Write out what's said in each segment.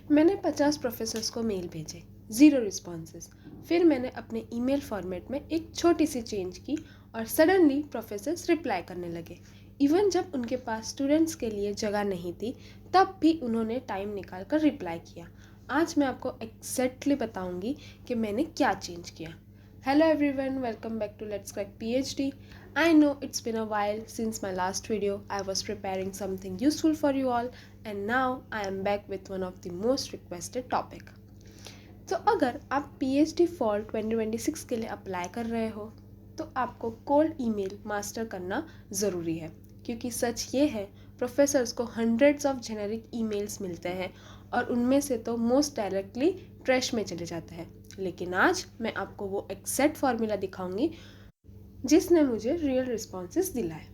मैंने 50 प्रोफेसर्स को मेल भेजे, 0 रिस्पॉन्सेस। फिर मैंने अपने ईमेल फॉर्मेट में एक छोटी सी चेंज की और सडनली प्रोफेसर्स रिप्लाई करने लगे। इवन जब उनके पास स्टूडेंट्स के लिए जगह नहीं थी, तब भी उन्होंने टाइम निकाल कर रिप्लाई किया। आज मैं आपको एग्जैक्टली बताऊंगी कि मैंने क्या चेंज किया। Hello everyone, welcome back to Let's Crack PhD. I know it's been a while since my last video. I was preparing something useful for you all and now I am back with one of the most requested topic. तो अगर आप PhD fall 2026 के लिए apply कर रहे हो तो आपको कोल्ड ईमेल मास्टर करना ज़रूरी है, क्योंकि सच ये है प्रोफेसर्स को हंड्रेड्स ऑफ जेनेरिक ईमेल्स मिलते हैं और उनमें से तो मोस्ट डायरेक्टली ट्रैश में चले जाते हैं। लेकिन आज मैं आपको वो एग्जैक्ट फार्मूला दिखाऊंगी जिसने मुझे रियल रिस्पॉन्सेस दिलाए।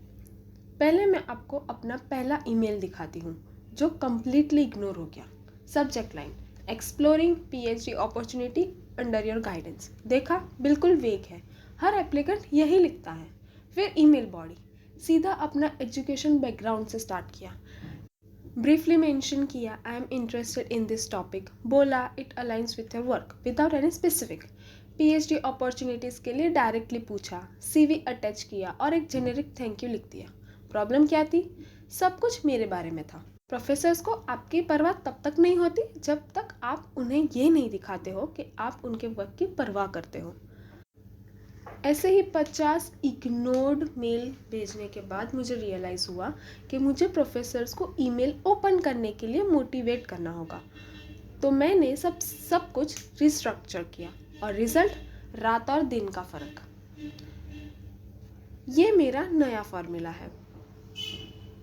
पहले मैं आपको अपना पहला ईमेल दिखाती हूँ जो कम्प्लीटली इग्नोर हो गया। Subject line, exploring PhD opportunity under your guidance. देखा, बिल्कुल वेग है, हर एप्लीकेंट यही लिखता है। फिर ईमेल बॉडी, सीधा अपना एजुकेशन बैकग्राउंड से स्टार्ट किया। ब्रीफली मेंशन किया I am interested in this topic, बोला it aligns with your work without any specific. PhD opportunities के लिए डायरेक्टली पूछा, CV अटैच किया और एक जेनेरिक थैंक यू लिख दिया। प्रॉब्लम क्या थी? सब कुछ मेरे बारे में था। प्रोफेसर्स को आपकी परवाह तब तक नहीं होती जब तक आप उन्हें ये नहीं दिखाते हो कि आप उनके वर्क की परवाह करते हो। ऐसे ही 50 इग्नोर्ड मेल भेजने के बाद मुझे रियलाइज़ हुआ कि मुझे प्रोफेसर्स को ईमेल ओपन करने के लिए मोटिवेट करना होगा। तो मैंने सब कुछ रिस्ट्रक्चर किया और रिजल्ट, रात और दिन का फ़र्क। ये मेरा नया फार्मूला है।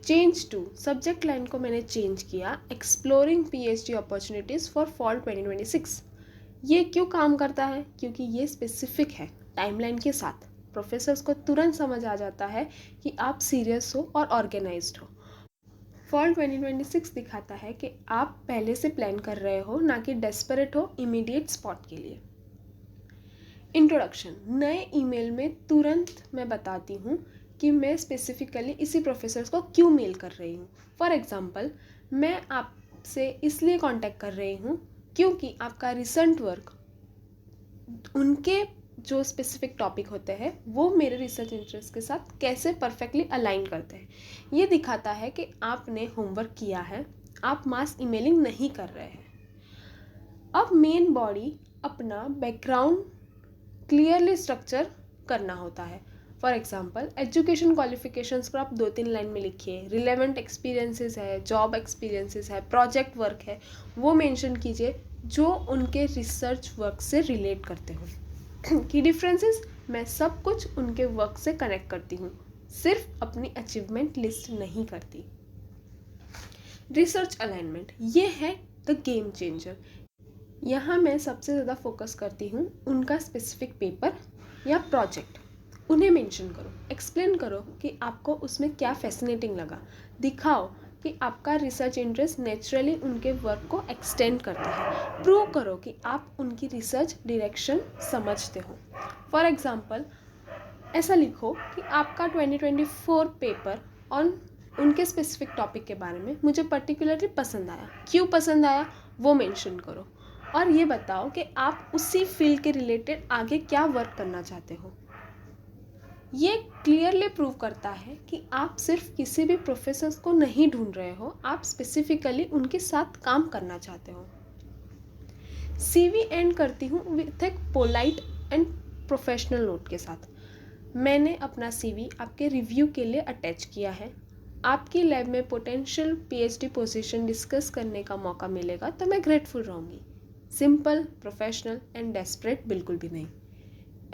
चेंज टू, सब्जेक्ट लाइन को मैंने चेंज किया, exploring PhD opportunities for fall 2026। ये क्यों काम करता है? क्योंकि ये स्पेसिफिक है, टाइमलाइन के साथ। प्रोफेसर्स को तुरंत समझ आ जाता है कि आप सीरियस हो और ऑर्गेनाइज्ड हो। फॉल 2026 दिखाता है कि आप पहले से प्लान कर रहे हो, ना कि डेस्परेट हो इमीडिएट स्पॉट के लिए। इंट्रोडक्शन, नए ईमेल में तुरंत मैं बताती हूँ कि मैं स्पेसिफिकली इसी प्रोफेसर्स को क्यों मेल कर रही हूँ। फॉर एग्जांपल, मैं आपसे इसलिए कांटेक्ट कर रही हूँ क्योंकि आपका रिसेंट वर्क, उनके जो स्पेसिफिक टॉपिक होते हैं वो मेरे रिसर्च इंटरेस्ट के साथ कैसे परफेक्टली अलाइन करते हैं। ये दिखाता है कि आपने होमवर्क किया है, आप मास ईमेलिंग नहीं कर रहे हैं। अब मेन बॉडी, अपना बैकग्राउंड क्लियरली स्ट्रक्चर करना होता है। फॉर एग्जाम्पल, एजुकेशन क्वालिफिकेशंस को आप 2-3 लाइन में लिखिए। रिलेवेंट एक्सपीरियंसेस है, जॉब एक्सपीरियंसेस है, प्रोजेक्ट वर्क है, वो मेंशन कीजिए जो उनके रिसर्च वर्क से रिलेट करते हो। की डिफरेंसेस, मैं सब कुछ उनके वर्क से कनेक्ट करती हूँ, सिर्फ अपनी अचीवमेंट लिस्ट नहीं करती। रिसर्च अलाइनमेंट, ये है द गेम चेंजर। यहाँ मैं सबसे ज़्यादा फोकस करती हूँ उनका स्पेसिफिक पेपर या प्रोजेक्ट। उन्हें मेंशन करो, एक्सप्लेन करो कि आपको उसमें क्या फैसिनेटिंग लगा। दिखाओ कि आपका रिसर्च इंटरेस्ट नेचुरली उनके वर्क को एक्सटेंड करता है। प्रूव करो कि आप उनकी रिसर्च डायरेक्शन समझते हो। फॉर एग्जांपल, ऐसा लिखो कि आपका 2024 पेपर ऑन उनके स्पेसिफिक टॉपिक के बारे में मुझे पर्टिकुलरली पसंद आया। क्यों पसंद आया वो मेंशन करो और ये बताओ कि आप उसी फील्ड के रिलेटेड आगे क्या वर्क करना चाहते हो। ये क्लियरली प्रूव करता है कि आप सिर्फ किसी भी प्रोफेसर को नहीं ढूंढ रहे हो, आप स्पेसिफिकली उनके साथ काम करना चाहते हो। CV एंड करती हूँ विथ एक पोलाइट एंड प्रोफेशनल नोट के साथ। मैंने अपना CV आपके रिव्यू के लिए अटैच किया है। आपकी लैब में पोटेंशियल PhD पोजीशन डिस्कस करने का मौका मिलेगा तो मैं ग्रेटफुल रहूँगी। सिंपल, प्रोफेशनल एंड डेस्परेट बिल्कुल भी नहीं।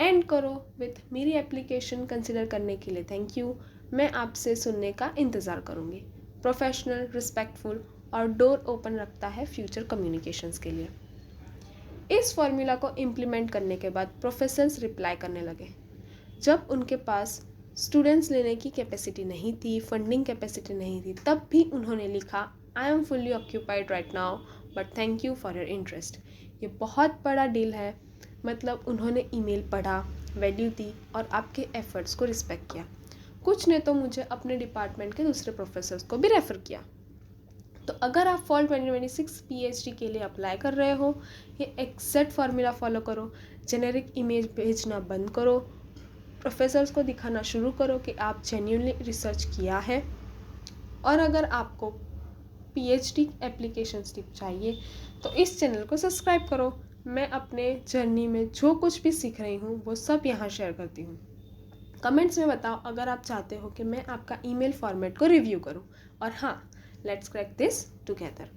एंड करो विथ मेरी एप्लीकेशन कंसिडर करने के लिए थैंक यू। मैं आपसे सुनने का इंतज़ार करूँगी। प्रोफेशनल, रिस्पेक्टफुल और डोर ओपन रखता है फ्यूचर कम्युनिकेशंस के लिए। इस फॉर्मूला को इम्प्लीमेंट करने के बाद प्रोफेसर्स रिप्लाई करने लगे। जब उनके पास स्टूडेंट्स लेने की कैपेसिटी नहीं थी, फंडिंग कैपेसिटी नहीं थी, तब भी उन्होंने लिखा I am fully occupied right now but thank you for your interest. ये बहुत बड़ा डील है। मतलब उन्होंने ईमेल पढ़ा, वैल्यू दी और आपके एफर्ट्स को रिस्पेक्ट किया। कुछ ने तो मुझे अपने डिपार्टमेंट के दूसरे प्रोफेसर्स को भी रेफ़र किया। तो अगर आप फॉल 2026 पीएचडी के लिए अप्लाई कर रहे हो, ये एग्जैक्ट फार्मूला फॉलो करो, जेनेरिक इमेज भेजना बंद करो, प्रोफेसर्स को दिखाना शुरू करो कि आप जेन्युइनली रिसर्च किया है। और अगर आपको पीएचडी एप्लीकेशन टिप चाहिए तो इस चैनल को सब्सक्राइब करो। मैं अपने जर्नी में जो कुछ भी सीख रही हूँ वो सब यहाँ शेयर करती हूँ। कमेंट्स में बताओ अगर आप चाहते हो कि मैं आपका ईमेल फॉर्मेट को रिव्यू करूँ। और हाँ, लेट्स क्रैक दिस टुगेदर।